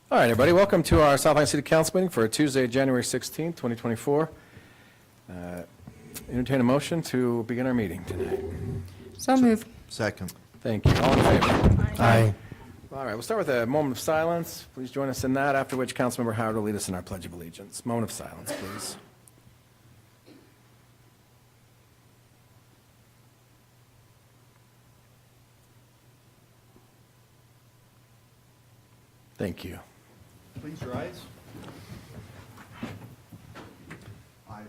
All right, everybody, welcome to our Southland City Council meeting for Tuesday, January 16th, 2024. Entertain a motion to begin our meeting tonight. So moved. Second. Thank you. All in favor? Aye. All right, we'll start with a moment of silence. Please join us in that, after which Councilmember Howard will lead us in our Pledge of Allegiance. Moment of silence, please. Thank you. Please rise.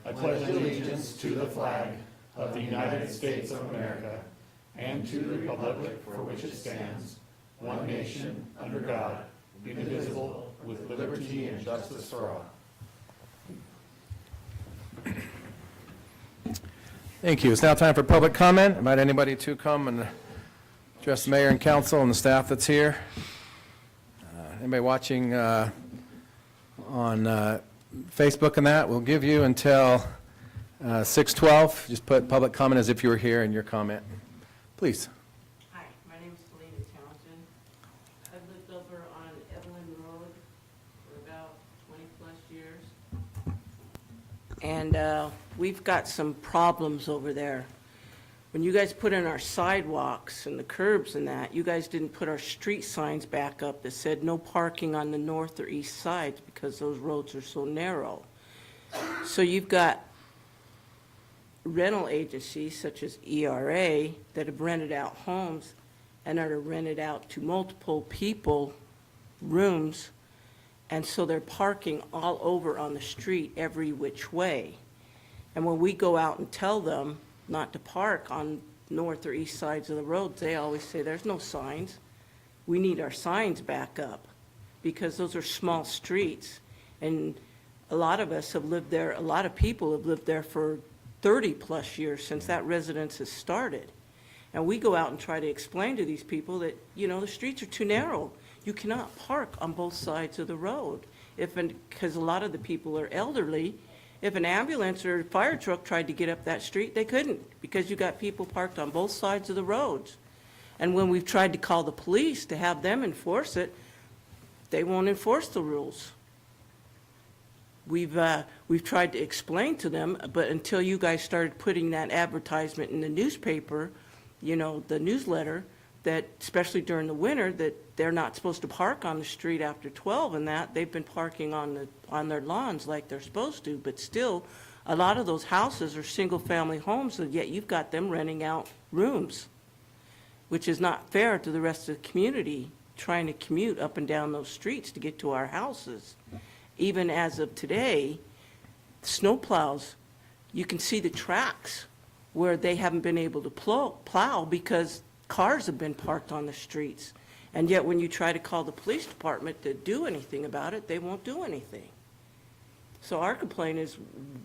I pledge allegiance to the flag of the United States of America and to the republic for which it stands, one nation, under God, indivisible, with liberty and justice for all. Thank you. It's now time for public comment. Invite anybody to come and address the mayor and council and the staff that's here. Anybody watching on Facebook and that, we'll give you until 6:12. Just put public comment as if you were here in your comment. Please. Hi, my name is Selena Townsend. I've lived over on Evelyn Road for about 20-plus years. And we've got some problems over there. When you guys put in our sidewalks and the curbs and that, you guys didn't put our street signs back up that said no parking on the north or east sides because those roads are so narrow. So you've got rental agencies such as ERA that have rented out homes and are rented out to multiple people rooms, and so they're parking all over on the street every which way. And when we go out and tell them not to park on north or east sides of the road, they always say, there's no signs. We need our signs back up, because those are small streets. And a lot of us have lived there, a lot of people have lived there for 30-plus years since that residence has started. And we go out and try to explain to these people that, you know, the streets are too narrow. You cannot park on both sides of the road. Because a lot of the people are elderly. If an ambulance or fire truck tried to get up that street, they couldn't, because you got people parked on both sides of the roads. And when we've tried to call the police to have them enforce it, they won't enforce the rules. We've tried to explain to them, but until you guys started putting that advertisement in the newspaper, you know, the newsletter, that especially during the winter, that they're not supposed to park on the street after 12 and that, they've been parking on their lawns like they're supposed to. But still, a lot of those houses are single-family homes, and yet you've got them renting out rooms, which is not fair to the rest of the community trying to commute up and down those streets to get to our houses. Even as of today, snowplows, you can see the tracks where they haven't been able to plow because cars have been parked on the streets. And yet when you try to call the police department to do anything about it, they won't do anything. So our complaint is,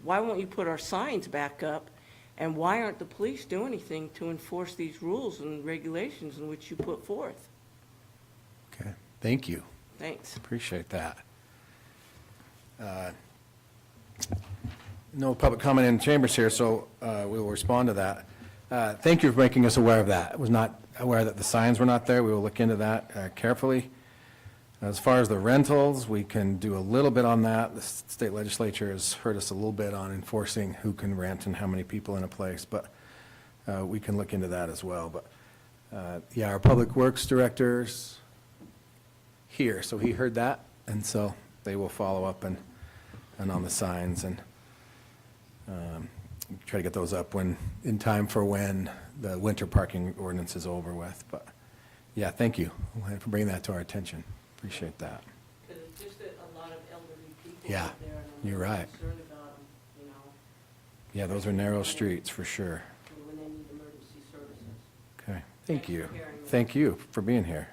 why won't you put our signs back up? And why aren't the police doing anything to enforce these rules and regulations in which you put forth? Okay, thank you. Thanks. Appreciate that. No public comment in chambers here, so we will respond to that. Thank you for making us aware of that. I was not aware that the signs were not there. We will look into that carefully. As far as the rentals, we can do a little bit on that. The state legislature has heard us a little bit on enforcing who can rent and how many people in a place, but we can look into that as well. But yeah, our public works director's here, so he heard that, and so they will follow up and on the signs and try to get those up in time for when the winter parking ordinance is over with. But yeah, thank you for bringing that to our attention. Appreciate that. Because it's just that a lot of elderly people Yeah, out there, and I'm you're really right. concerned about them, you know, Yeah, those are narrow streets for sure. when they need emergency services. Okay, thank Thanks you. for hearing me. Thank you for being here.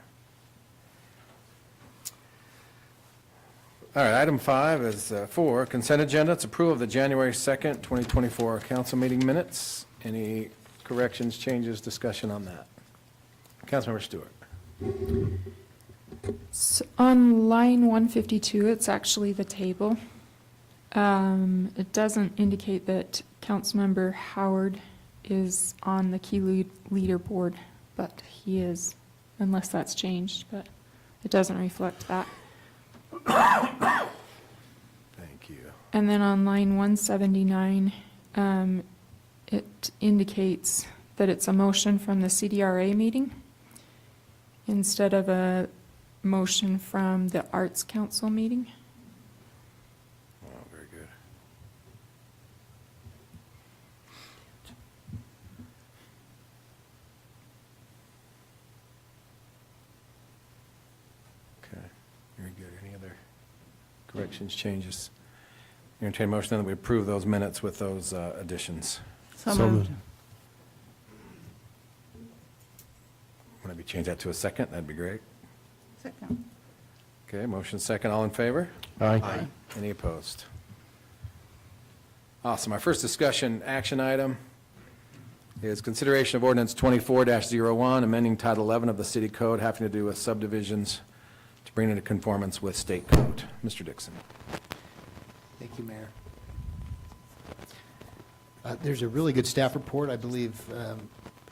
All right, item 5 is 4, consent agenda. It's approval of the January 2nd, 2024 council meeting minutes. Any corrections, changes, discussion on that? Councilmember Stewart. So on line 152, it's actually the table. It doesn't indicate that Councilmember Howard is on the key leaderboard, but he is, unless that's changed, but it doesn't reflect that. Thank you. And then on line 179, it indicates that it's a motion from the CDRA meeting instead of a motion from the Arts Council meeting. Oh, very good. Okay, very good. Any other corrections, changes? Entertain a motion then that we approve those minutes with those additions. So moved. Want to change that to a second? That'd be great. Second. Okay, motion second. All in favor? Aye. Any opposed? Awesome. Our first discussion action item is consideration of ordinance 24-01, amending Title 11 of the City Code having to do with subdivisions to bring into conformance with state code. Mr. Dixon. Thank you, Mayor. There's a really good staff report. I believe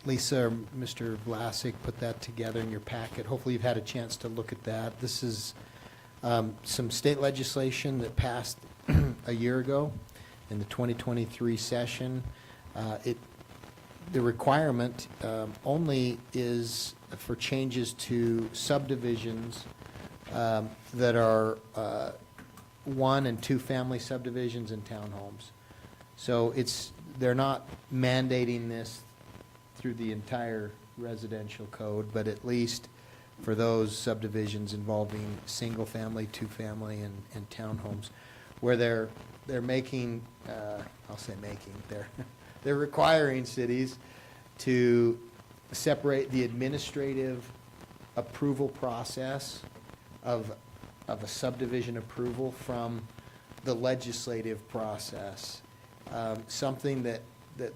Lisa or Mr. Vlasic put that together in your packet. Hopefully you've had a chance to look at that. This is some state legislation that passed a year ago in the 2023 session. The requirement only is for changes to subdivisions that are 1 and 2 family subdivisions and townhomes. So they're not mandating this through the entire residential code, but at least for those subdivisions involving single-family, two-family, and townhomes, where they're making, they're requiring cities to separate the administrative approval process of a subdivision approval from the legislative process. Something that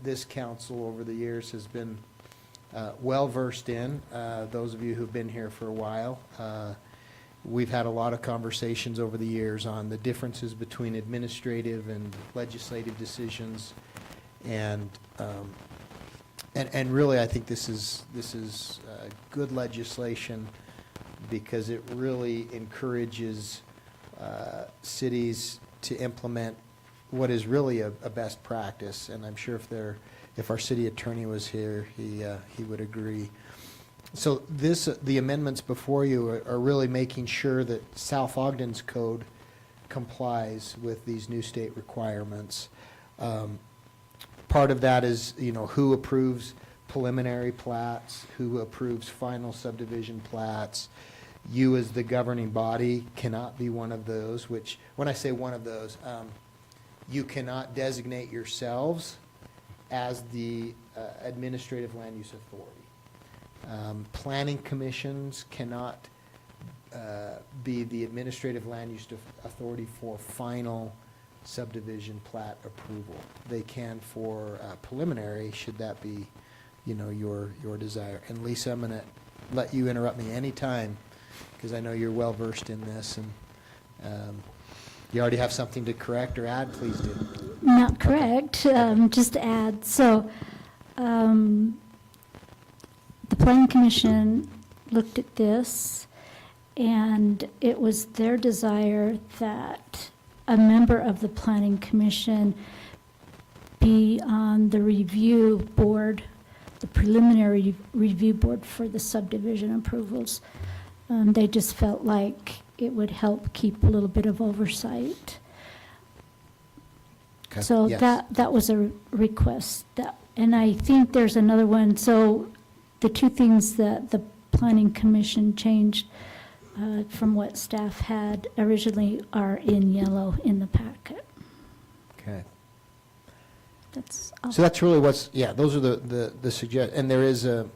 this council over the years has been well-versed in. Those of you who've been here for a while, we've had a lot of conversations over the years on the differences between administrative and legislative decisions. And really, I think this is good legislation because it really encourages cities to implement what is really a best practice. And I'm sure if our city attorney was here, he would agree. So the amendments before you are really making sure that South Ogden's code complies with these new state requirements. Part of that is, who approves preliminary plats, who approves final subdivision plats. You as the governing body cannot be one of those, which, when I say one of those, you cannot designate yourselves as the administrative land use authority. Planning commissions cannot be the administrative land use authority for final subdivision plat approval. They can for preliminary, should that be, your desire. And Lisa, I'm going to let you interrupt me anytime, because I know you're well-versed in this, and you already have something to correct or add, please do. Not correct, just to add. So the Planning Commission looked at this, and it was their desire that a member of the Planning Commission be on the review board, the preliminary review board for the subdivision approvals. They just felt like it would help keep a little bit of oversight. Okay. So Yes. that was a request. And I think there's another one. So the two things that the Planning Commission changed from what staff had originally are in yellow in the packet. Okay. That's all. So that's really those are the suggest, and there is a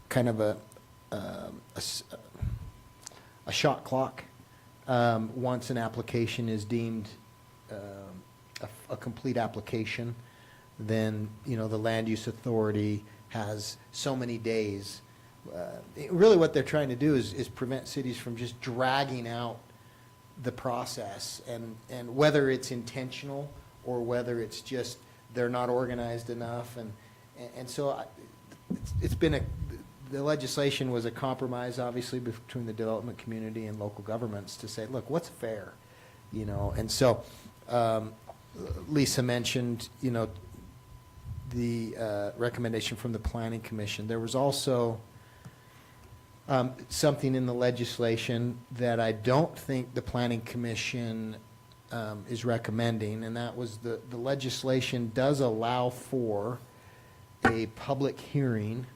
kind of a shot clock. Once an application is deemed a complete application, then, the land use authority has so many days. Really what they're trying to do is prevent cities from just dragging out the process, and whether it's intentional or whether it's just they're not organized enough, and so it's been the legislation was a compromise, obviously, between the development community and local governments to say, look, what's fair? You know, and so, Lisa mentioned, you know, the recommendation from the Planning Commission. There was also something in the legislation that I don't think the Planning Commission is recommending, and that was the legislation does allow for a public hearing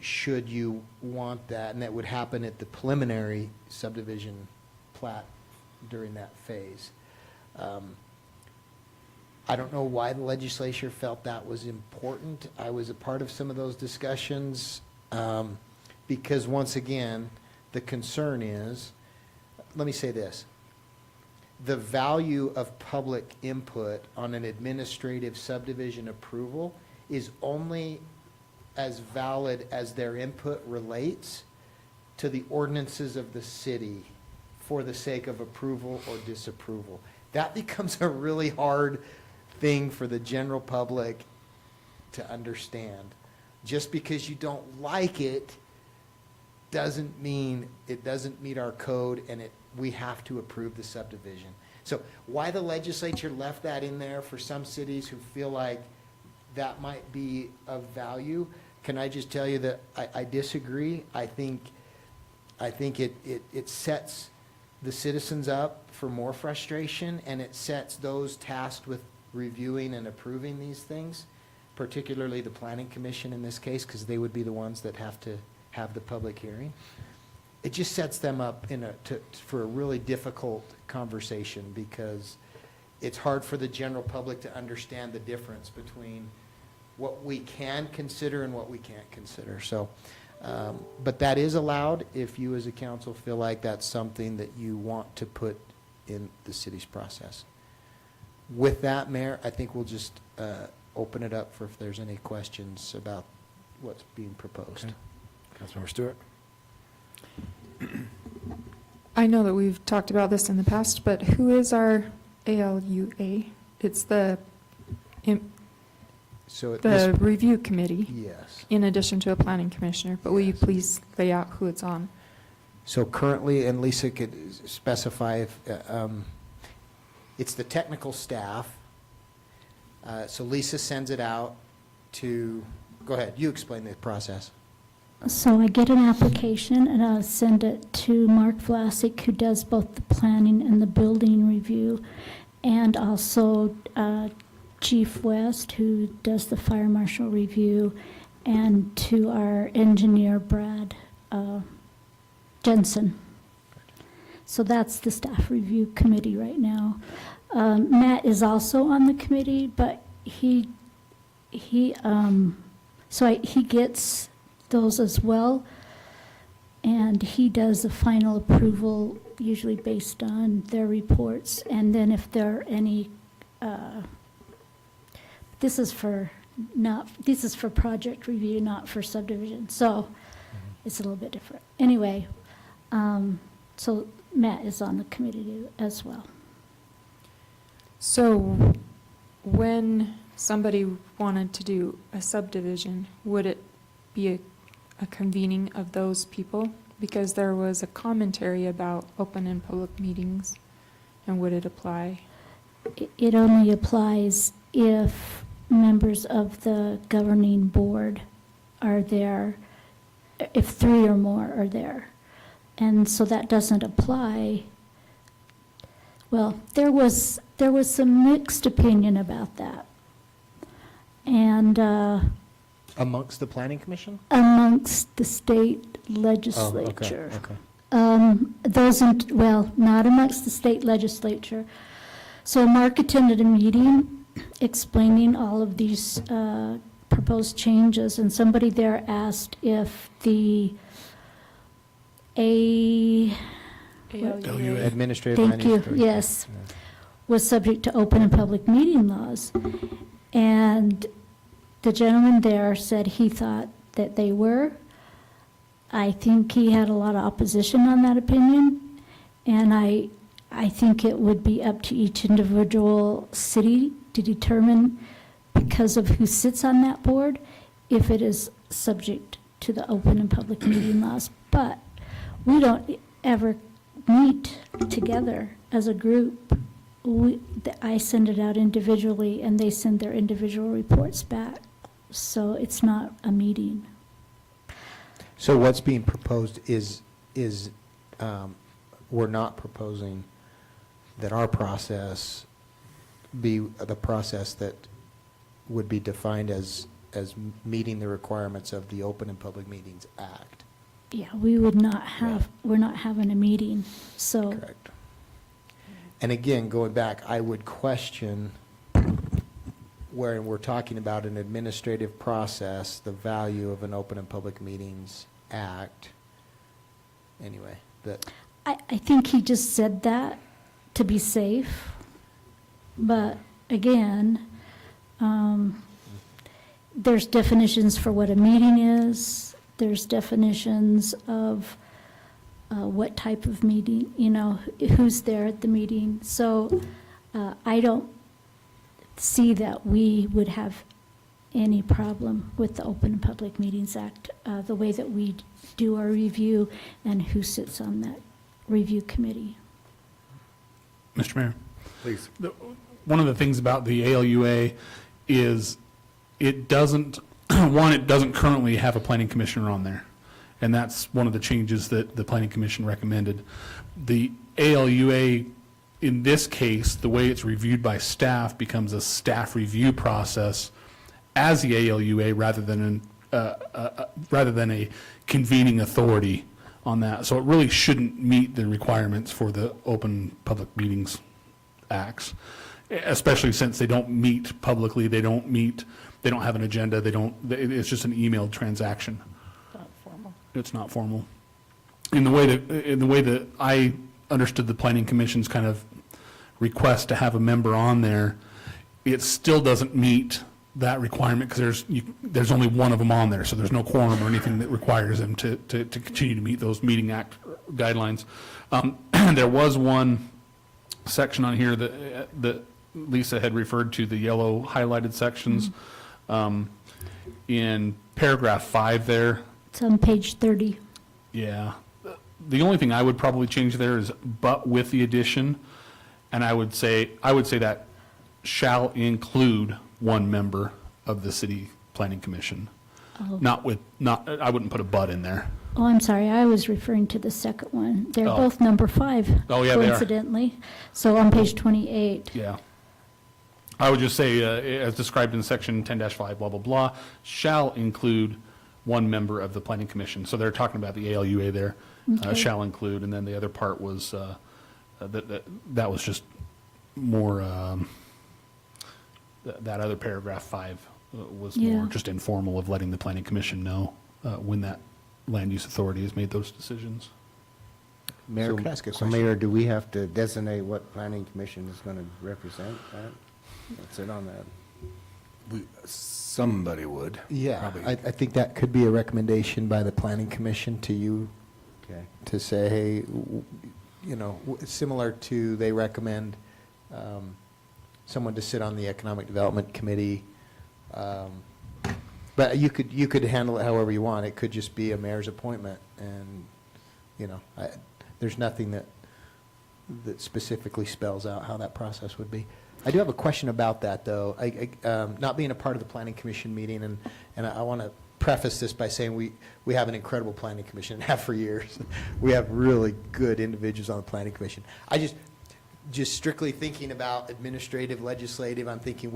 should you want that, and that would happen at the preliminary subdivision plat during that phase. I don't know why the legislature felt that was important. I was a part of some of those discussions, because once again, the concern is, let me say this, the value of public input on an administrative subdivision approval is only as valid as their input relates to the ordinances of the city for the sake of approval or disapproval. That becomes a really hard thing for the general public to understand. Just because you don't like it doesn't mean it doesn't meet our code and we have to approve the subdivision. So why the legislature left that in there for some cities who feel like that might be of value, can I just tell you that I disagree. I think it sets the citizens up for more frustration, and it sets those tasked with reviewing and approving these things, particularly the Planning Commission in this case, because they would be the ones that have to have the public hearing. It just sets them up for a really difficult conversation, because it's hard for the general public to understand the difference between what we can consider and what we can't consider. So, but that is allowed if you as a council feel like that's something that you want to put in the city's process. With that, Mayor, I think we'll just open it up for if there's any questions about what's being proposed. Okay. Councilmember Stewart? I know that we've talked about this in the past, but who is our ALUA? It's the So at this, review committee, yes. in addition to a planning commissioner, but will you Yes. please lay out who it's on? So currently, and Lisa could specify if, it's the technical staff. So Lisa sends it out to, go ahead, you explain the process. So I get an application and I'll send it to Mark Vlasic, who does both the planning and the building review, and also Chief West, who does the fire marshal review, and to our engineer, Brad Jensen. So that's the staff review committee right now. Matt is also on the committee, but he gets those as well, and he does the final approval, usually based on their reports, and then if there are any, this is for project review, not for subdivision, so it's a little bit different. Anyway, so Matt is on the committee as well. So when somebody wanted to do a subdivision, would it be a convening of those people? Because there was a commentary about open and public meetings, and would it apply? It only applies if members of the governing board are there, if 3 or more are there. And so that doesn't apply. Well, there was some mixed opinion about that. And Amongst the Planning Commission? amongst the state legislature. Okay. Well, not amongst the state legislature. So Mark attended a meeting explaining all of these proposed changes, and somebody there asked if the ALUA. Administrative. Thank you, Management. yes, was subject to open and public meeting laws. And the gentleman there said he thought that they were. I think he had a lot of opposition on that opinion, and I think it would be up to each individual city to determine, because of who sits on that board, if it is subject to to the open and public meeting laws, but we don't ever meet together as a group. I send it out individually, and they send their individual reports back, so it's not a meeting. So what's being proposed is, we're not proposing that our process be the process that would be defined as meeting the requirements of the Open and Public Meetings Act. Yeah, we would not have, we're not having a meeting, so. Correct. And again, going back, I would question where we're talking about an administrative process, the value of an Open and Public Meetings Act. Anyway, that, I think he just said that to be safe, but again, there's definitions for what a meeting is, there's definitions of what type of meeting, you know, who's there at the meeting. So I don't see that we would have any problem with the Open and Public Meetings Act, the way that we do our review and who sits on that review committee. Mr. Mayor? Please. One of the things about the ALUA is it doesn't, one, it doesn't currently have a planning commissioner on there. And that's one of the changes that the planning commission recommended. The ALUA, in this case, the way it's reviewed by staff becomes a staff review process as the ALUA rather than a convening authority on that. So it really shouldn't meet the requirements for the Open Public Meetings Acts, especially since they don't meet publicly, they don't have an agenda, it's just an emailed transaction. It's not formal. In the way that I understood the Planning Commission's kind of request to have a member on there, it still doesn't meet that requirement because there's only one of them on there, so there's no quorum or anything that requires them to continue to meet those meeting act guidelines. There was one section on here that Lisa had referred to, the yellow highlighted sections. In paragraph 5 there. It's on page 30. Yeah. The only thing I would probably change there is but with the addition, and I would say that shall include one member of the city planning commission. Oh. I wouldn't put a but in there. Oh, I'm sorry, I was referring to the second one. They're Oh. both number 5. Oh, yeah, they are. Coincidentally. So on page 28. Yeah. I would just say, as described in section 10-5, blah, blah, blah, shall include one member of the planning commission. So they're talking about the ALUA there, Okay. shall include, and then the other part was, that was just more, that other paragraph 5 was more Yeah. just informal of letting the planning commission know when that land use authority has made those decisions. Mayor, could I ask a So question? Mayor, do we have to designate what planning commission is going to represent that? What's it on that? Somebody would. Yeah, Probably. I think that could be a recommendation by the Planning Commission to you, Okay. to say, hey, you know, similar to, they recommend someone to sit on the Economic Development Committee. But you could handle it however you want. It could just be a mayor's appointment, and, you know, there's nothing that specifically spells out how that process would be. I do have a question about that, though. Not being a part of the Planning Commission meeting, and I want to preface this by saying we have an incredible Planning Commission, and have for years. We have really good individuals on the Planning Commission. I just strictly thinking about administrative, legislative, I'm thinking,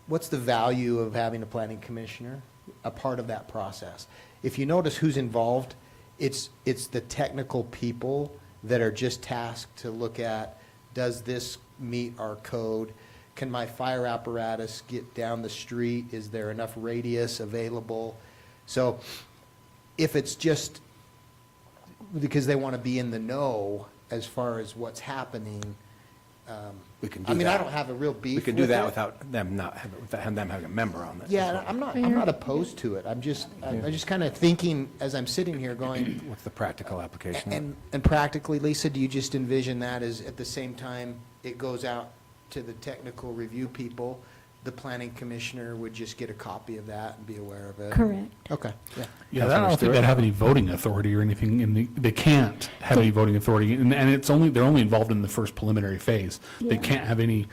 what's the value of having a planning commissioner, a part of that process? If you notice who's involved, it's the technical people that are just tasked to look at, does this meet our code? Can my fire apparatus get down the street? Is there enough radius available? So if it's just because they want to be in the know as far as what's happening, We can do I mean, I that. don't have a real beef We could do with that it. without them having a member on that. Yeah, I'm not opposed to it. I'm just kind of thinking, as I'm sitting here going, What's the practical application? and practically, Lisa, do you just envision that as, at the same time, it goes out to the technical review people, the planning commissioner would just get a copy of that and be aware of it? Correct. Okay, yeah. Yeah, I don't think Stewart? they'd have any voting authority or anything they can't have any voting authority, and they're only involved in the first preliminary phase. They Yeah. can't have any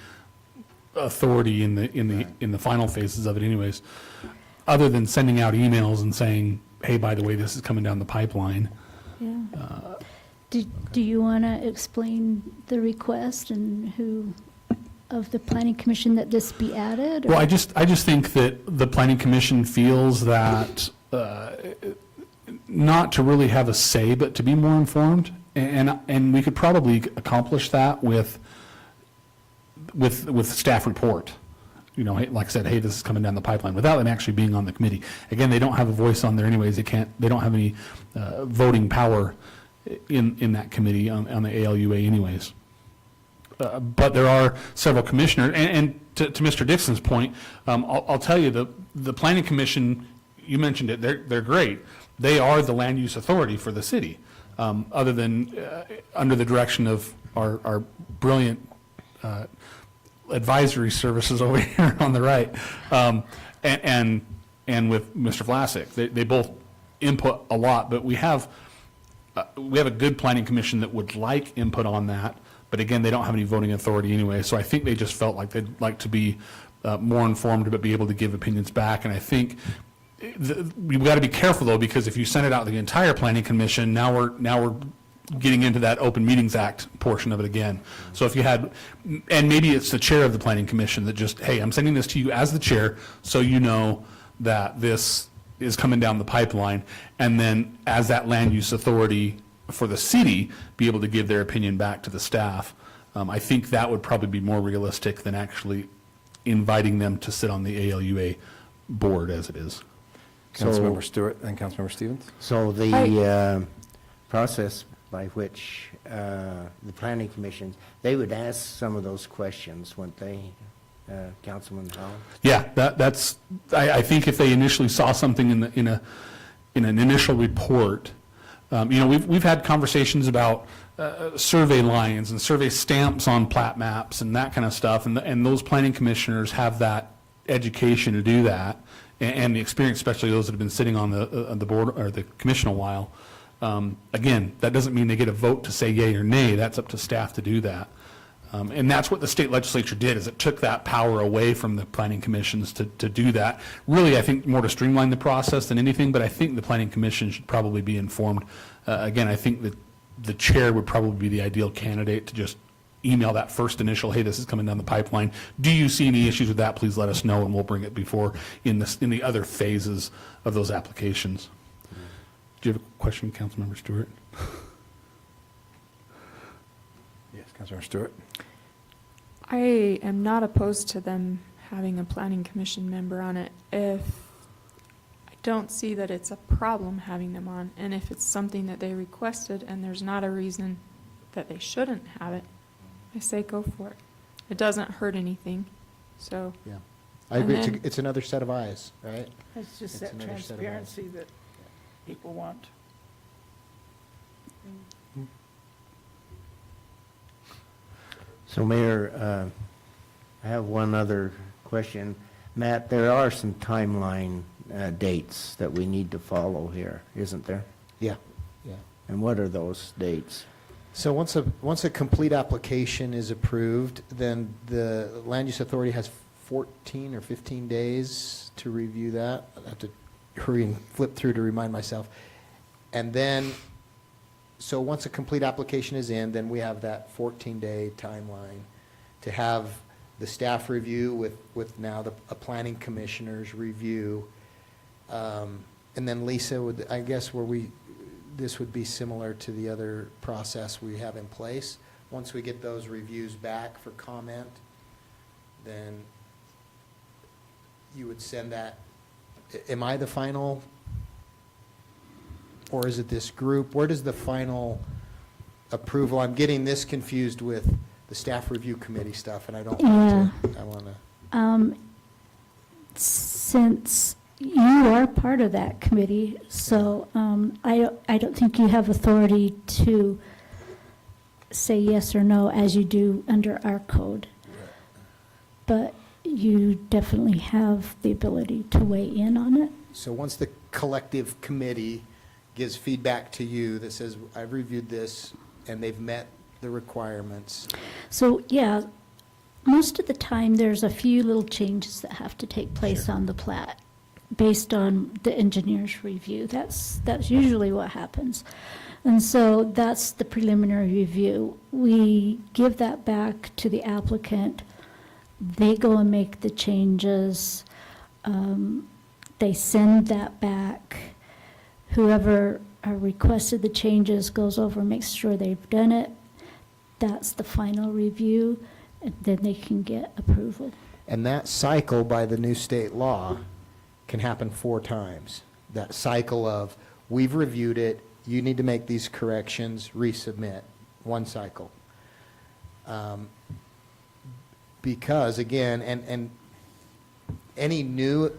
authority in the final phases of it anyways, other than sending out emails and saying, hey, by the way, this is coming down the pipeline. Yeah. Do you want to explain the request and who of the planning commission that this be added? or- Well, I just think that the planning commission feels that, not to really have a say, but to be more informed, and we could probably accomplish that with staff report. You know, hey, like I said, hey, this is coming down the pipeline, without them actually being on the committee. Again, they don't have a voice on there anyways, they don't have any voting power in that committee on the ALUA anyways. But there are several commissioners, and to Mr. Dixon's point, I'll tell you, the planning commission, you mentioned it, they're great. They are the land use authority for the city, other than, under the direction of our brilliant advisory services over here on the right, and with Mr. Vlasic. They both input a lot, but we have a good planning commission that would like input on that, but again, they don't have any voting authority anyway, so I think they just felt like they'd like to be more informed, but be able to give opinions back, and I think we've got to be careful, though, because if you send it out to the entire planning commission, now we're getting into that Open Meetings Act portion of it again. So if you had, and maybe it's the chair of the planning commission that just, hey, I'm sending this to you as the chair, so you know that this is coming down the pipeline, and then as that land use authority for the city, be able to give their opinion back to the staff. I think that would probably be more realistic than actually inviting them to sit on the ALUA board as it is. Councilmember Stewart and Councilmember Stevens? So the process by which the planning commission, they would ask some of those questions, wouldn't they, Councilman Howell? Yeah, that's, I think if they initially saw something in an initial report, you know, we've had conversations about survey lines and survey stamps on plat maps and that kind of stuff, and those planning commissioners have that education to do that, and the experience, especially those that have been sitting on the board or the commission a while. Again, that doesn't mean they get a vote to say yay or nay. That's up to staff to do that. And that's what the state legislature did, is it took that power away from the planning commissions to do that. Really, I think more to streamline the process than anything, but I think the planning commission should probably be informed. Again, I think that the chair would probably be the ideal candidate to just email that first initial, hey, this is coming down the pipeline. Do you see any issues with that? Please let us know, and we'll bring it before in the other phases of those applications. Do you have a question, Councilmember Stewart? Yes, Councilmember Stewart? I am not opposed to them having a planning commission member on it if I don't see that it's a problem having them on, and if it's something that they requested and there's not a reason that they shouldn't have it, I say go for it. It doesn't hurt anything, so. Yeah. I And agree, then- it's another set of eyes, right? It's just It's that another set of eyes. transparency that people want. So Mayor, I have one other question. Matt, there are some timeline dates that we need to follow here, isn't there? Yeah, yeah. And what are those dates? So once a complete application is approved, then the land use authority has 14 or 15 days to review that. I have to hurry and flip through to remind myself. And then, so once a complete application is in, then we have that 14-day timeline to have the staff review with now a planning commissioner's review. And then Lisa would, I guess this would be similar to the other process we have in place. Once we get those reviews back for comment, then you would send that. Am I the final, or is it this group? Where does the final approval? I'm getting this confused with the staff review committee stuff, and I don't want to, I want to. Since you are part of that committee, so I don't think you have authority to say yes or no as you do under our code. But you definitely have the ability to weigh in on it. So once the collective committee gives feedback to you that says, I've reviewed this and they've met the requirements, So, yeah, most of the time, there's a few little changes that have to take place on the plat based on the engineer's review. That's usually what happens. And so that's the preliminary review. We give that back to the applicant. They go and make the changes. They send that back. Whoever requested the changes goes over, makes sure they've done it. That's the final review, and then they can get approval. and that cycle by the new state law can happen 4 times. That cycle of, we've reviewed it, you need to make these corrections, resubmit, 1 cycle. Because, again, and any new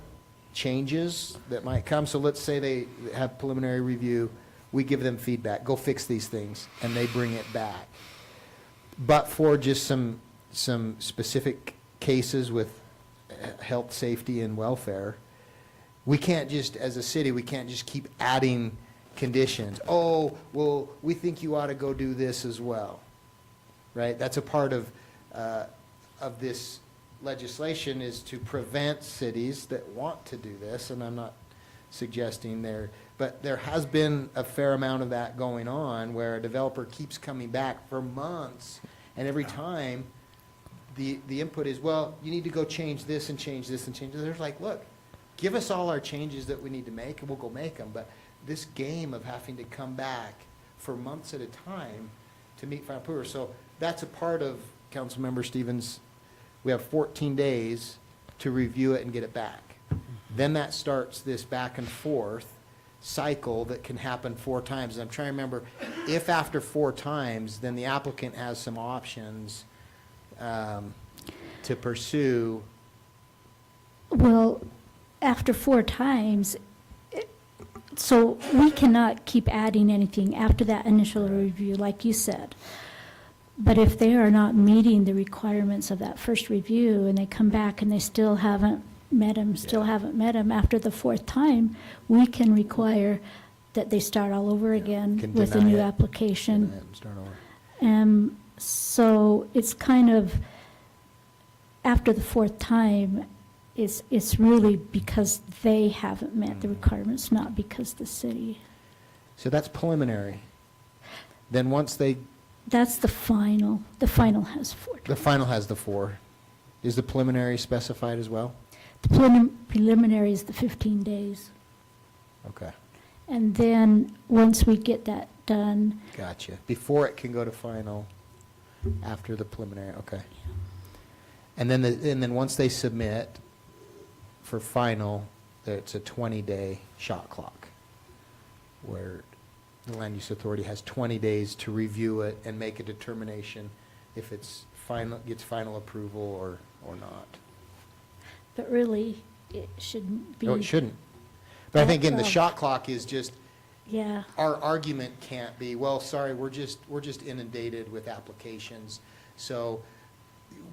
changes that might come, so let's say they have preliminary review, we give them feedback, go fix these things, and they bring it back. But for just some specific cases with health, safety, and welfare, we can't just, as a city, we can't just keep adding conditions. Oh, well, we think you ought to go do this as well, right? That's a part of this legislation, is to prevent cities that want to do this, and I'm not suggesting but there has been a fair amount of that going on, where a developer keeps coming back for months, and every time, the input is, well, you need to go change this and change this and change this. They're like, look, give us all our changes that we need to make, and we'll go make them. But this game of having to come back for months at a time to meet final approval. So that's a part of Councilmember Stevens. We have 14 days to review it and get it back. Then that starts this back and forth cycle that can happen 4 times. And I'm trying to remember, if after 4 times, then the applicant has some options to pursue. Well, after 4 times, so we cannot keep adding anything after that initial review, like you said. But if they are not meeting the requirements of that first review, and they come back and they still haven't met them, after the 4th time, we can require that they start all over again Can with a deny new it. application. And start over. So it's kind of, after the 4th time, it's really because they haven't met the requirements, not because the city. So that's preliminary. Then once That's the final. The final has 4 the times. final has the 4. Is the preliminary specified as well? The preliminary is the 15 days. Okay, And then, once we get that done, gotcha. Before it can go to final, after the preliminary, okay. And then once they submit for final, it's a 20-day shot clock, where the Land Use Authority has 20 days to review it and make a determination if it's final, gets final approval or not. but really, it shouldn't be. No, it shouldn't. But I think, again, the Well- shot clock is just, Yeah, our argument can't be, well, sorry, we're just inundated with applications, so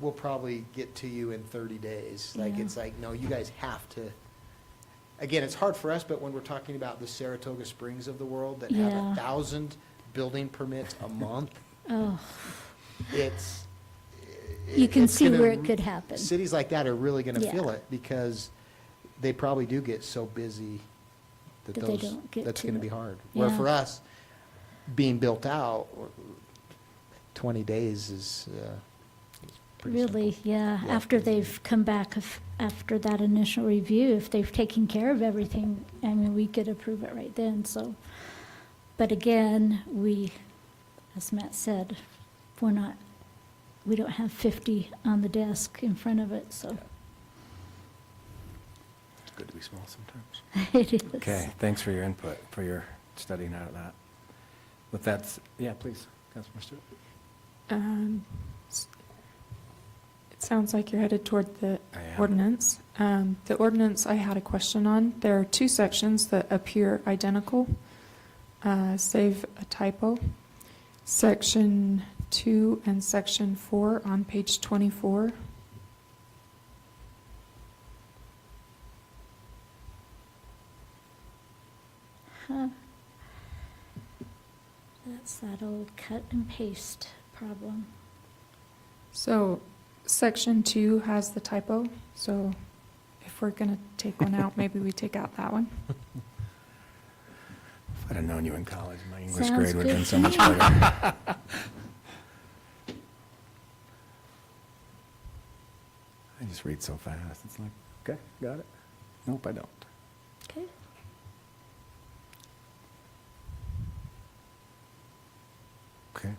we'll probably get to you in 30 days. Like, Yeah. it's like, no, you guys have to. Again, it's hard for us, but when we're talking about the Saratoga Springs of the world that have Yeah. 1,000 building permits a month, oh, it's. you can it's see gonna- where it could happen. Cities like that are really gonna Yeah. feel it, because they probably do get so busy that That they those, don't get that's to gonna it. be hard. Where Yeah. for us, being built out, 20 days is pretty simple. Really, yeah, Yeah. after they've come back, after that initial review, if they've taken care of everything, I mean, we could approve it right then, so. But again, as Matt said, we don't have 50 on the desk in front of it, so It's good to be small sometimes. it is. Okay, thanks for your input, for your studying out of that. With that, yeah, please, Councilmember Stewart. It sounds like you're headed toward the I am. ordinance. The ordinance I had a question on, there are 2 sections that appear identical, save a typo. Section 2 and Section 4 on page 24. huh. That's that old cut and paste problem. So, section 2 has the typo, so if we're gonna take one out, maybe we take out that one. If I'd have known you in college, my English Sounds grade would have been good so to much me. better. I just read so fast. It's like, okay, got it. Nope, I don't. Okay. Okay.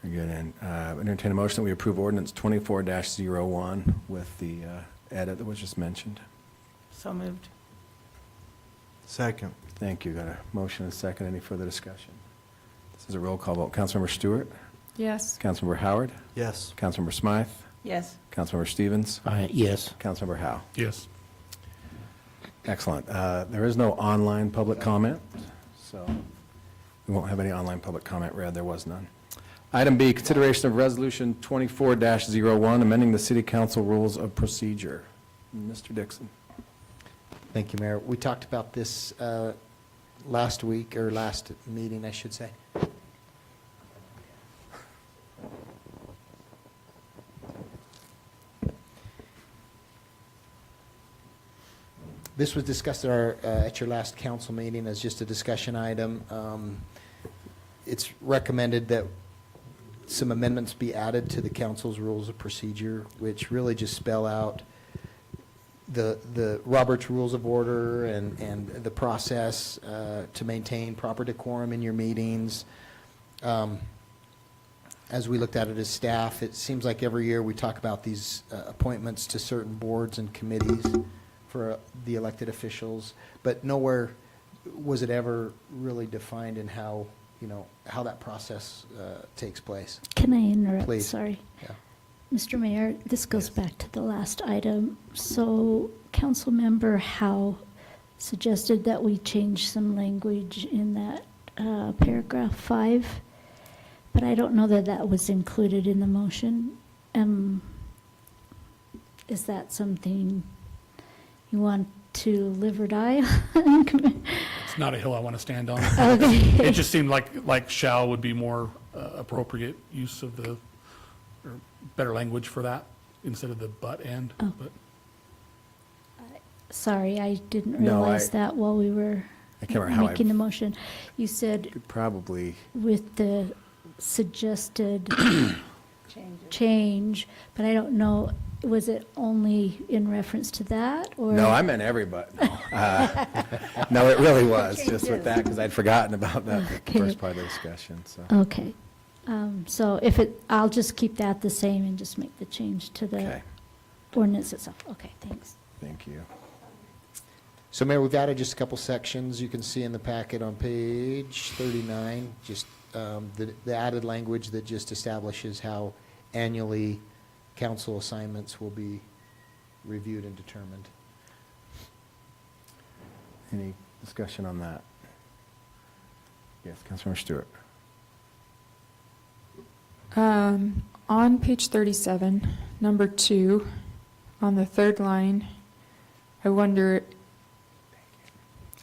Very good. And entertain a motion that we approve ordinance 24-01 with the edit that was just mentioned. So moved. Second. Thank you. Got a motion and a second. Any further discussion? This is a roll call vote. Councilmember Stewart? Yes. Councilmember Howard? Yes. Councilmember Smythe? Yes. Councilmember Stevens? Yes. Councilmember Howe? Yes. Excellent. There is no online public comment, so we won't have any online public comment read. There was none. Item B, consideration of resolution 24-01, amending the city council rules of procedure. Mr. Dixon. Thank you, Mayor. We talked about this last week, or last meeting, I should say. This was discussed at your last council meeting as just a discussion item. It's recommended that some amendments be added to the council's rules of procedure, which really just spell out the Robert's Rules of Order and the process to maintain proper decorum in your meetings. As we looked at it as staff, it seems like every year we talk about these appointments to certain boards and committees for the elected officials, but nowhere was it ever really defined in how, how that process takes place. Can I interrupt? Please. Sorry. Yeah. Mr. Mayor, this goes back to the last item. So Councilmember Howe suggested that we change some language in that paragraph 5, but I don't know that that was included in the motion. Is that something you want to live or die on? It's not a hill I want to stand on. Okay. It just seemed like shall would be more appropriate use of or better language for that instead of the but and. Oh. But Sorry, I didn't No, realize I- that while we were I can't remember how I making the motion. You said could probably, with the suggested change, but I don't know, was it only in reference to that, or? no, I meant every but. No, No, it really was, just with that, because I'd forgotten about that Okay. first part of the discussion, so. Okay, so I'll just keep that the same and just make the change to the Okay, ordinance itself. Okay, thanks. thank you. So Mayor, we've added just a couple sections you can see in the packet on page 39, just the added language that just establishes how annually council assignments will be reviewed and determined. Any discussion on that? Yes, Councilmember Stewart. On page 37, number 2, on the third line, I wonder,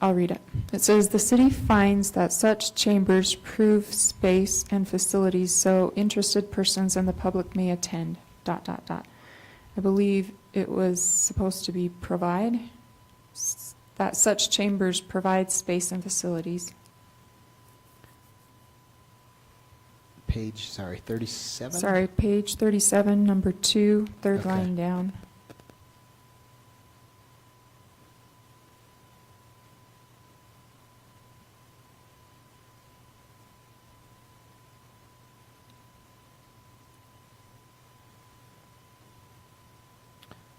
I'll read it. It says, "The city finds that such chambers prove space and facilities so interested persons and the public may attend, ... I believe it was supposed to be provide, that such chambers provide space and facilities. Page, 37? Sorry, page 37, number 2, third Okay. line down.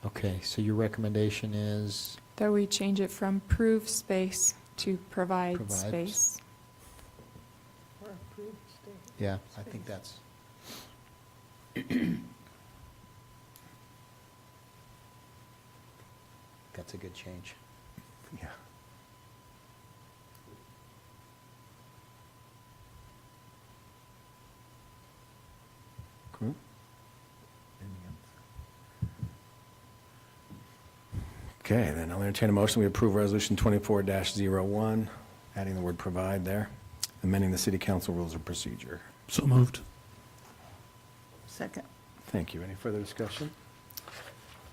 Okay, so your recommendation is, That we change it from prove space to provide Provides. space. yeah, I think that's, that's a good change. Yeah. Cool. Okay, then I'll entertain a motion. We approve Resolution 24-01, adding the word provide there, amending the city council rules of procedure. So moved. Second. Thank you. Any further discussion?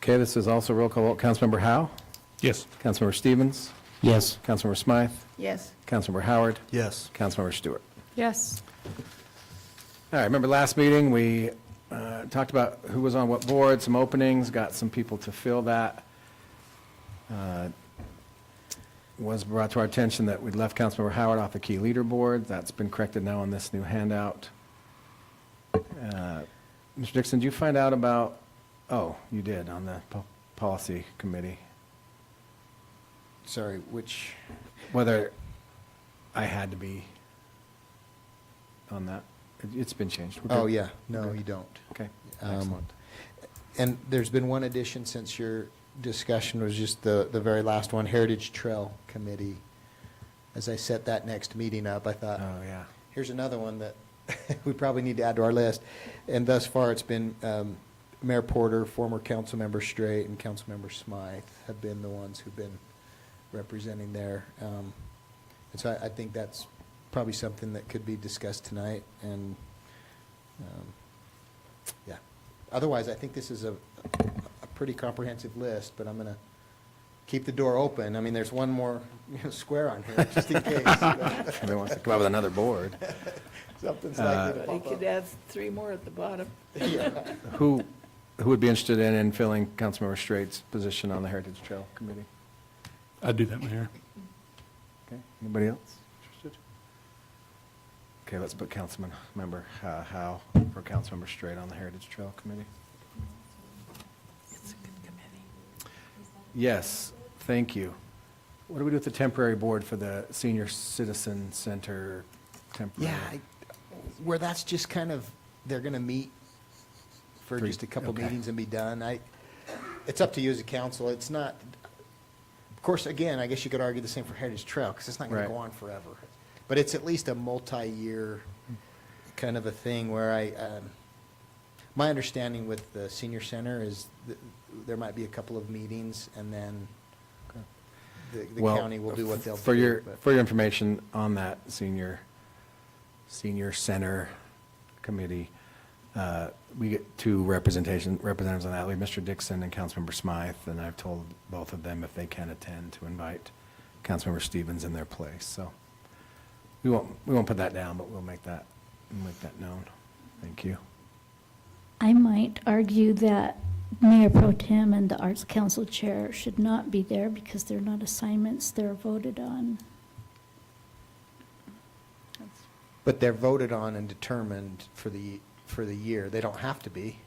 Okay, this is also roll call vote. Councilmember Howe? Yes. Councilmember Stevens? Yes. Councilmember Smythe? Yes. Councilmember Howard? Yes. Councilmember Stewart? Yes. All right, remember last meeting, we talked about who was on what board, some openings, got some people to fill that. Was brought to our attention that we'd left Councilmember Howard off the key leader board. That's been corrected now on this new handout. Mr. Dixon, did you find out about, oh, you did, on the policy committee, Sorry, which, whether I had to be on that? It's been changed. We're oh, good? yeah, no, you don't. Okay, Um, excellent. And there's been one addition since your discussion was just the very last one, Heritage Trail Committee. As I set that next meeting up, I thought, Oh, yeah. here's another one that we probably need to add to our list. And thus far, it's been Mayor Porter, former Councilmember Straight, and Councilmember Smythe have been the ones who've been representing there. And so I think that's probably something that could be discussed tonight. And, yeah. Otherwise, I think this is a pretty comprehensive list, but I'm going to keep the door open. I mean, there's one more square on here, just in case. Everybody wants to come up with another board. Something's likely to He pop could up. add 3 more at the bottom. Yeah. Who would be interested in filling Councilmember Straight's position on the Heritage Trail Committee? I'd do that, Mayor. Okay, anybody else interested? Okay, let's put Councilmember Howe for Councilmember Straight on the Heritage Trail Committee. It's a good committee. Yes, thank you. What do we do with the temporary board for the Senior Citizen Center temporary? Yeah, where that's just kind of, they're going to meet for Three- just a couple okay. meetings and be done. It's up to you as a council. It's not, of course, again, I guess you could argue the same for Heritage Trail, because it's not going Right. to go on forever. But it's at least a multi-year kind of a thing where my understanding with the senior center is that there might be a couple of meetings, and then the Well, county will do what they'll do. For your, but- for your information on that Senior Center Committee, we get 2 representatives on that. We have Mr. Dixon and Councilmember Smythe, and I've told both of them if they can attend to invite Councilmember Stevens in their place. So we won't put that down, but we'll make that known. Thank you. I might argue that Mayor Pro Tem and the Arts Council Chair should not be there because they're not assignments, they're voted on. But they're voted on and determined for the year. They don't have to be.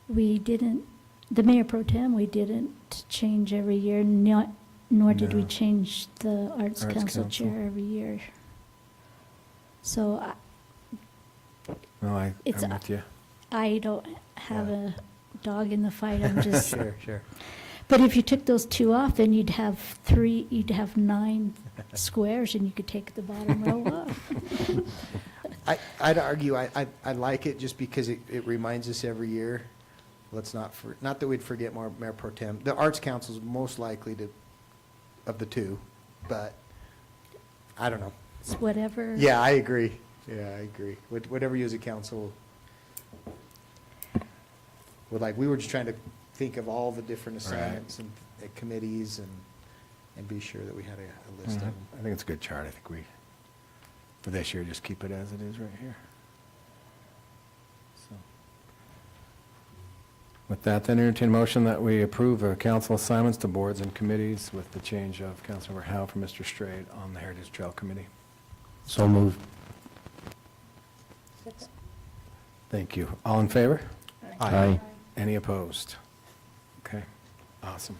We didn't, the Mayor Pro Tem, we didn't change every year, nor did we No. change the Arts Arts Council Council. Chair every year. So No, I'm It's a- with you. I don't have Yeah. a dog in the fight, I'm just, Sure. but if you took those 2 off, then you'd have 9 squares and you could take the bottom row off. I'd argue, I like it just because it reminds us every year. Let's not that we'd forget more Mayor Pro Tem. The Arts Council's most likely of the 2, but I don't know. It's whatever. Yeah, I agree. Whatever you as a council would like. We were just trying to think of all the different assignments and committees and be sure that we had a list of them. I think it's a good chart. I think for this year, just keep it as it is right here. So, with that, then entertain a motion that we approve council assignments to boards and committees with the change of Councilmember Howe from Mr. Straight on the Heritage Trail Committee. So moved. Thank you. All in favor? Aye. Any opposed? Okay, awesome.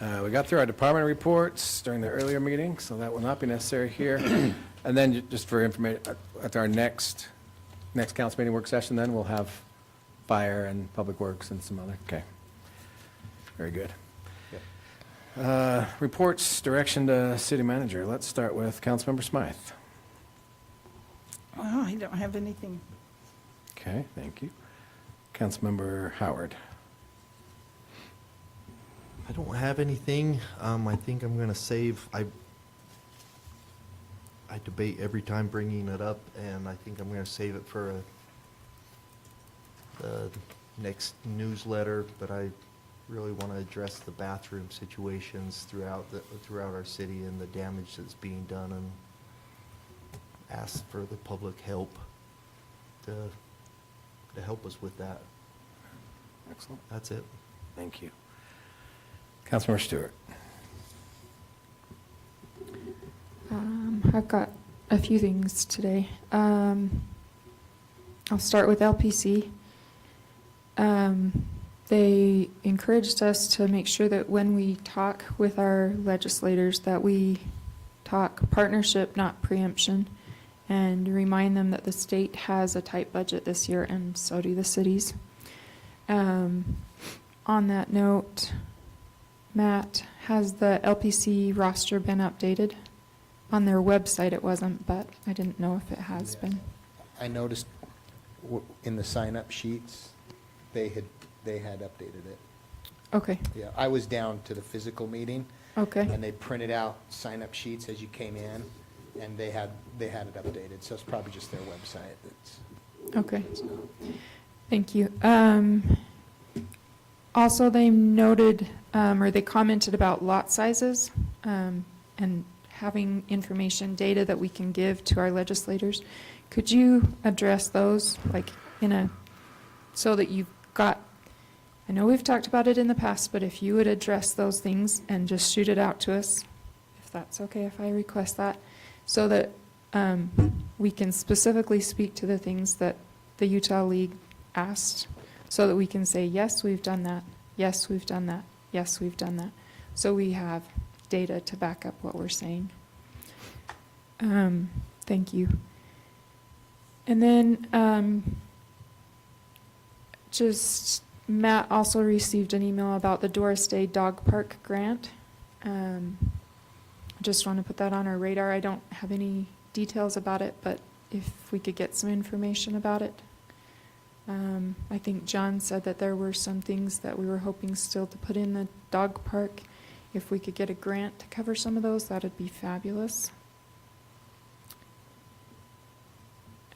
We got through our department reports during the earlier meeting, so that will not be necessary here. And then just for information, at our next council meeting work session, then we'll have fire and public works and some other, okay. Very good. Reports, direction to city manager. Let's start with Councilmember Smythe. Well, I don't have anything. Okay, thank you. Councilmember Howard. I don't have anything. I think I'm gonna save, I debate every time bringing it up, and I think I'm gonna save it for the next newsletter, but I really want to address the bathroom situations throughout our city and the damage that's being done, and ask for the public help to help us with that. Excellent. That's it. Thank you. Councilmember Stewart. I've got a few things today. I'll start with LPC. They encouraged us to make sure that when we talk with our legislators, that we talk partnership, not preemption, and remind them that the state has a tight budget this year, and so do the cities. On that note, Matt, has the LPC roster been updated? On their website it wasn't, but I didn't know if it has been. I noticed in the sign-up sheets, they had updated it. Okay, Yeah, I was down to the physical meeting, okay, and they printed out sign-up sheets as you came in, and they had it updated, so it's probably just their website that's. okay. Thank you. Also, they noted, or they commented about lot sizes, and having information, data that we can give to our legislators. Could you address those, like, so that you've got, I know we've talked about it in the past, but if you would address those things and just shoot it out to us, if that's okay if I request that, so that we can specifically speak to the things that the Utah League asked, so that we can say, yes, we've done that, yes, we've done that, yes, we've done that. So we have data to back up what we're saying. Thank you. And then just Matt also received an email about the Doris Day Dog Park grant. Just want to put that on our radar. I don't have any details about it, but if we could get some information about it. I think John said that there were some things that we were hoping still to put in the dog park. If we could get a grant to cover some of those, that'd be fabulous.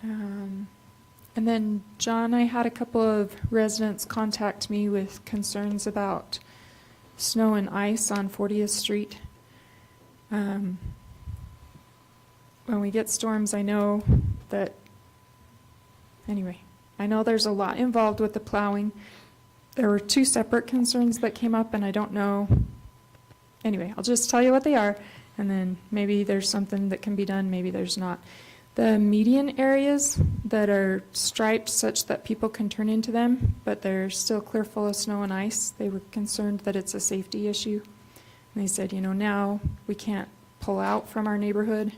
And then, John, I had a couple of residents contact me with concerns about snow and ice on 40th Street. When we get storms, I know that, anyway, I know there's a lot involved with the plowing. There were two separate concerns that came up, and I don't know. Anyway, I'll just tell you what they are, and then maybe there's something that can be done, maybe there's not. The median areas that are striped such that people can turn into them, but they're still clear full of snow and ice, they were concerned that it's a safety issue. And they said, now we can't pull out from our neighborhood.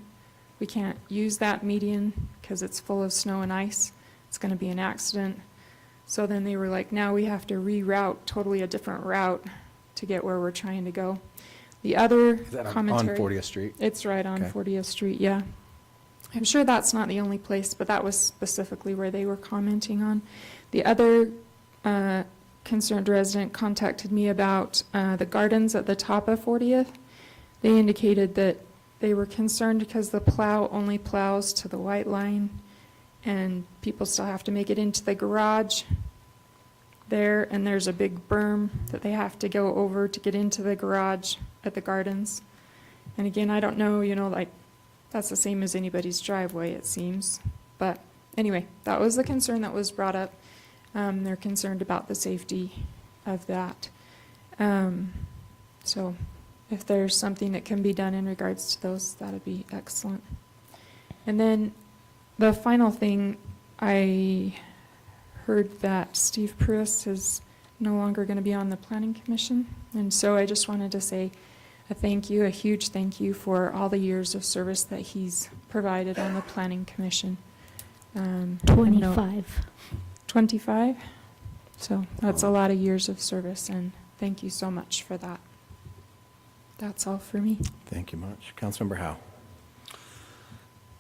We can't use that median because it's full of snow and ice. It's going to be an accident. So then they were like, now we have to reroute totally a different route to get where we're trying to go. The other Is that on commentary. 40th Street? It's right on Okay. 40th Street, yeah. I'm sure that's not the only place, but that was specifically where they were commenting on. The other concerned resident contacted me about the gardens at the top of 40th. They indicated that they were concerned because the plow only plows to the white line, and people still have to make it into the garage there, and there's a big berm that they have to go over to get into the garage at the gardens. And again, I don't know, like, that's the same as anybody's driveway, it seems. But anyway, that was the concern that was brought up. They're concerned about the safety of that. So if there's something that can be done in regards to those, that'd be excellent. And then the final thing, I heard that Steve Pruis is no longer going to be on the Planning Commission. And so I just wanted to say a huge thank you for all the years of service that he's provided on the Planning Commission. 25. 25? So that's a lot of years of service, and thank you so much for that. That's all for me. Thank you much. Councilmember Howe.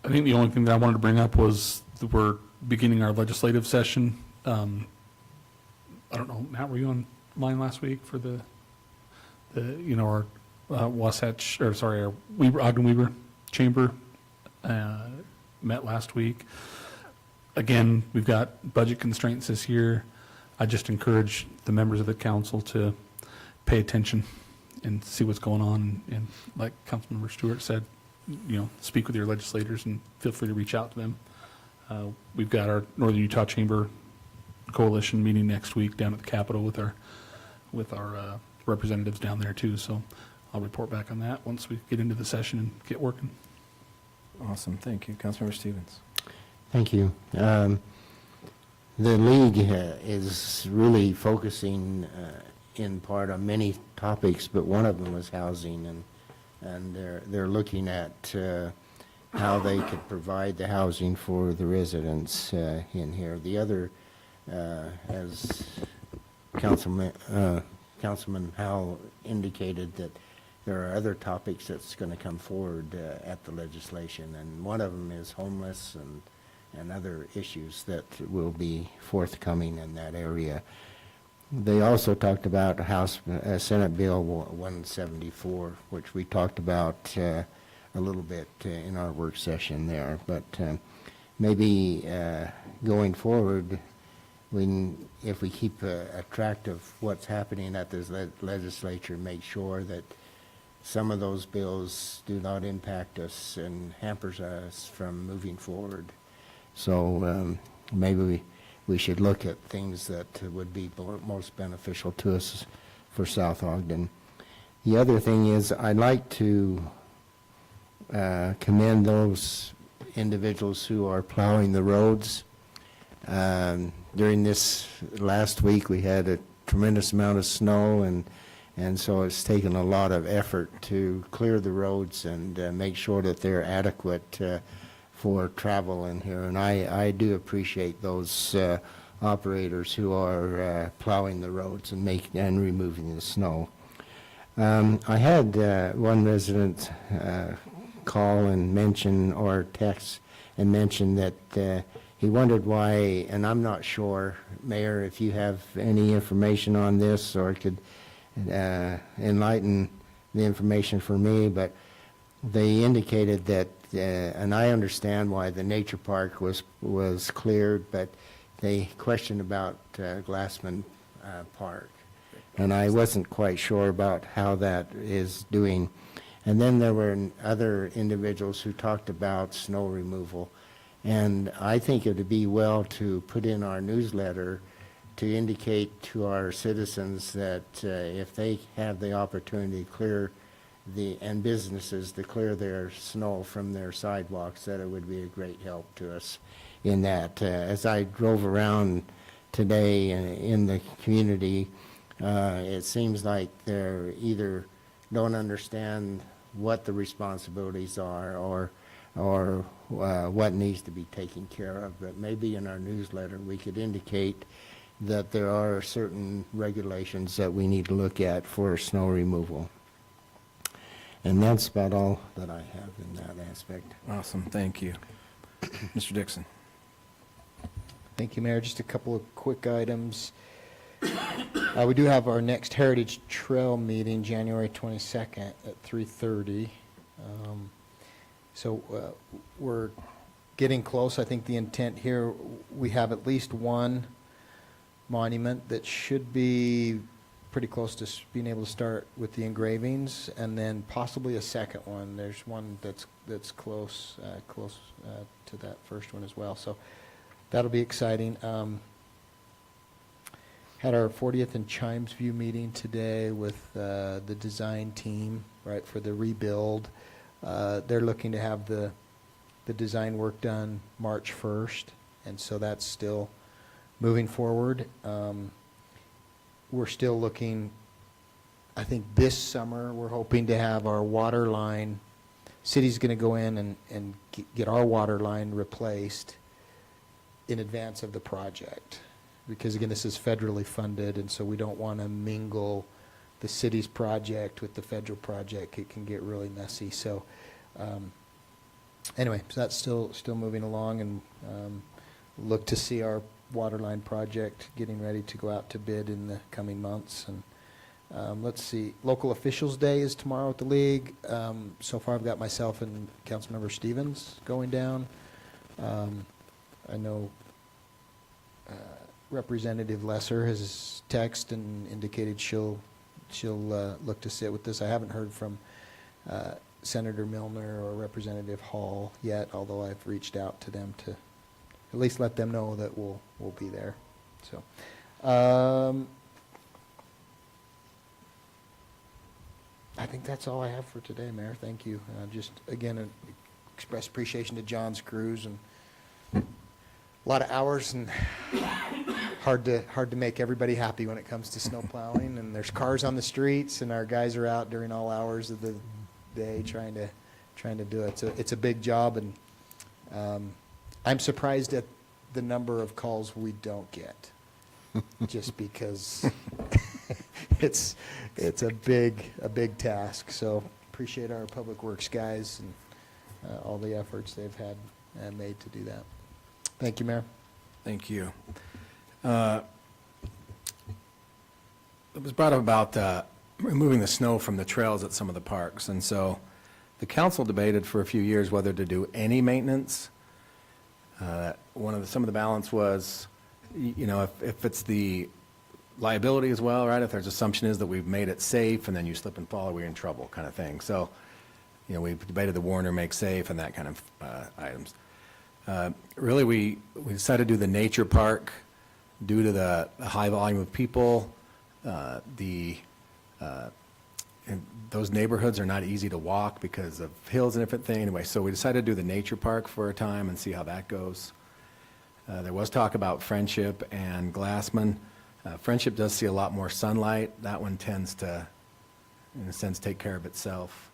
I think the only thing that I wanted to bring up was that we're beginning our legislative session. I don't know, Matt, were you online last week for the our Wasatch, or sorry, our Ogden Weaver Chamber met last week. Again, we've got budget constraints this year. I just encourage the members of the council to pay attention and see what's going on. And like Councilmember Stewart said, speak with your legislators and feel free to reach out to them. We've got our Northern Utah Chamber Coalition meeting next week down at the Capitol with our representatives down there too. So I'll report back on that once we get into the session and get working. Awesome, thank you. Councilmember Stevens. Thank you. The league is really focusing in part on many topics, but one of them was housing, and they're looking at how they could provide the housing for the residents in here. The other, as Councilman Howell indicated, that there are other topics that's going to come forward at the legislation, and one of them is homeless and other issues that will be forthcoming in that area. They also talked about Senate Bill 174, which we talked about a little bit in our work session there. But maybe going forward, if we keep a track of what's happening at this legislature, make sure that some of those bills do not impact us and hampers us from moving forward. So maybe we should look at things that would be most beneficial to us for South Ogden. The other thing is, I'd like to commend those individuals who are plowing the roads. During this last week, we had a tremendous amount of snow, and so it's taken a lot of effort to clear the roads and make sure that they're adequate for travel in here. And I do appreciate those operators who are plowing the roads and removing the snow. I had one resident call and mention, or text and mention that he wondered why, and I'm not sure, Mayor, if you have any information on this or could enlighten the information for me, but they indicated that, and I understand why the nature park was cleared, but they questioned about Glassman Park, and I wasn't quite sure about how that is doing. And then there were other individuals who talked about snow removal, and I think it would be well to put in our newsletter to indicate to our citizens that if they have the opportunity to clear and businesses to clear their snow from their sidewalks, that it would be a great help to us in that. As I drove around today in the community, it seems like they're either don't understand what the responsibilities are or what needs to be taken care of. But maybe in our newsletter we could indicate that there are certain regulations that we need to look at for snow removal. And that's about all that I have in that aspect. Awesome, thank you. Mr. Dixon. Thank you, Mayor. Just a couple of quick items. We do have our next Heritage Trail meeting, January 22nd at 3:30. So we're getting close. I think the intent here, we have at least one monument that should be pretty close to being able to start with the engravings, and then possibly a second one. There's one that's close to that first one as well. So that'll be exciting. Had our 40th and Chimes View meeting today with the design team, right, for the rebuild. They're looking to have the design work done March 1st, and so that's still moving forward. We're still looking, I think this summer, we're hoping to have our water line, city's going to go in and get our water line replaced in advance of the project. Because again, this is federally funded, and so we don't want to mingle the city's project with the federal project. It can get really messy. So anyway, so that's still moving along, and look to see our water line project getting ready to go out to bid in the coming months. Let's see, Local Officials Day is tomorrow at the league. So far, I've got myself and Councilmember Stevens going down. I know Representative Lesser has texted and indicated she'll look to sit with us. I haven't heard from Senator Milner or Representative Hall yet, although I've reached out to them to at least let them know that we'll be there. So, I think that's all I have for today, Mayor. Thank you. Just, again, express appreciation to John's crews, and a lot of hours, and hard to make everybody happy when it comes to snow plowing, and there's cars on the streets, and our guys are out during all hours of the day trying to do it. So it's a big job, and I'm surprised at the number of calls we don't get, just because it's a big task. So appreciate our Public Works guys and all the efforts they've had and made to do that. Thank you, Mayor. Thank you. It was brought up about removing the snow from the trails at some of the parks, and so the council debated for a few years whether to do any maintenance. Some of the balance was, if it's the liability as well, right? If there's assumption is that we've made it safe and then you slip and fall, we're in trouble, kind of thing. So, we've debated the Warner Make Safe and that kind of items. Really, we decided to do the nature park due to the high volume of people. And those neighborhoods are not easy to walk because of hills and different things. Anyway, so we decided to do the nature park for a time and see how that goes. There was talk about Friendship and Glassman. Friendship does see a lot more sunlight. That one tends to, in a sense, take care of itself.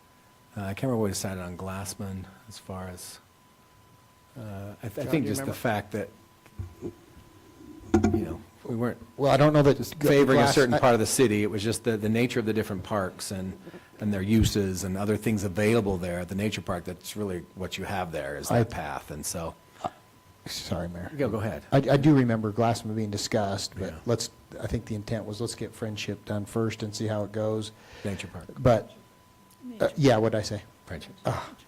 I can't remember what we decided on Glassman as far as, I John, think do you just the remember? fact that, we weren't Well, I don't know that just favoring a Glass- certain part of the city. It was just the nature of the different parks and their uses and other things available there at the nature park. That's really what you have there is that path. And so, Sorry, Mayor. go ahead. I do remember Glassman being discussed, but Yeah. I think the intent was let's get Friendship done first and see how it goes. Nature park, But, yeah, what'd I say? Friendship.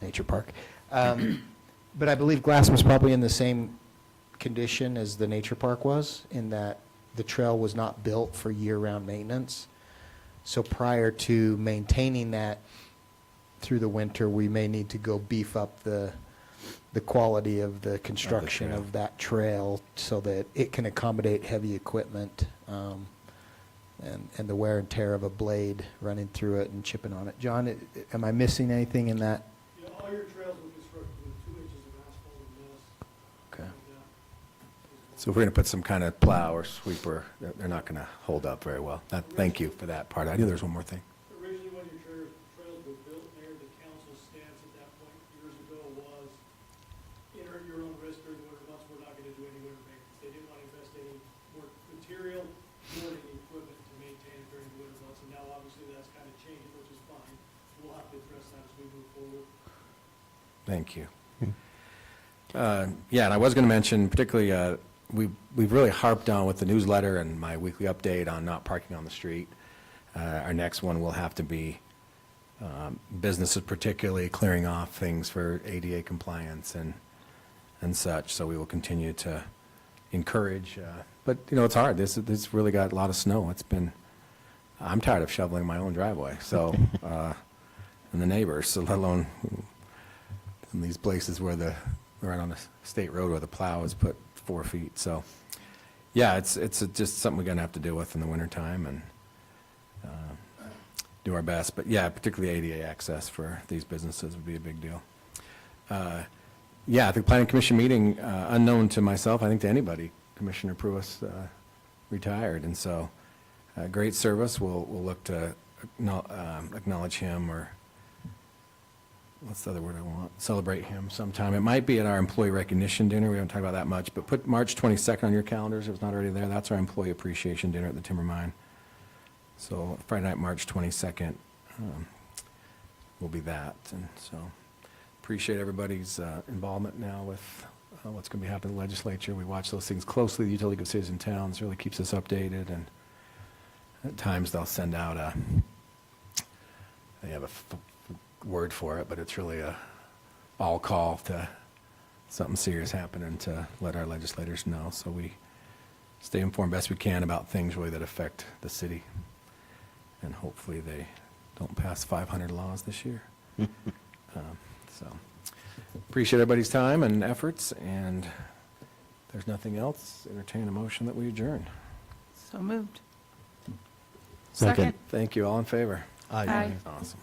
Nature Park. But I believe Glassman's probably in the same condition as the nature park was, in that the trail was not built for year-round maintenance. So prior to maintaining that through the winter, we may need to go beef up the quality of the construction trail. of that trail so that it can accommodate heavy equipment, and the wear and tear of a blade running through it and chipping on it. John, am I missing anything in that? Yeah, all your trails were constructed with 2 inches of asphalt and this. Okay. And, So if we're going to put some kind of plow or sweeper, they're not going to hold up very well. Thank you for that part. I knew there was one more thing. originally, when your trails were built, Mayor, the council's stance at that point years ago was, enter at your own risk during the winter months, we're not gonna do any winter maintenance. They didn't want to invest any more material, nor any equipment to maintain it during the winter months, and now obviously that's kind of changed, which is fine. We'll have to address that as we move forward. Thank you. Yeah, and I was going to mention particularly, we've really harped on with the newsletter and my weekly update on not parking on the street. Our next one will have to be businesses particularly clearing off things for ADA compliance and such. So we will continue to encourage, but it's hard. This really got a lot of snow. I'm tired of shoveling my own driveway, so, and the neighbors, so let alone in these places where right on the state road where the plow is put 4 feet. So, yeah, it's just something we're going to have to deal with in the wintertime and do our best. But, yeah, particularly ADA access for these businesses would be a big deal. Yeah, the Planning Commission meeting, unknown to myself, I think to anybody, Commissioner Pruis retired. And so, great service. We'll look to acknowledge him, or what's the other word I want? Celebrate him sometime. It might be at our employee recognition dinner. We haven't talked about that much, but put March 22nd on your calendars. If it's not already there, that's our employee appreciation dinner at the Timber Mine. So Friday night, March 22nd, will be that. And so appreciate everybody's involvement now with what's going to be happening in the legislature. We watch those things closely. The Utility of Cities and Towns really keeps us updated, and At times, they'll send out they have a word for it, but it's really a all call to something serious happening to let our legislators know. So we stay informed best we can about things really that affect the city. And hopefully they don't pass 500 laws this year. So appreciate everybody's time and efforts, and if there's nothing else, entertain a motion that we adjourn. So moved. Second. Thank you. All in favor? Aye. Awesome.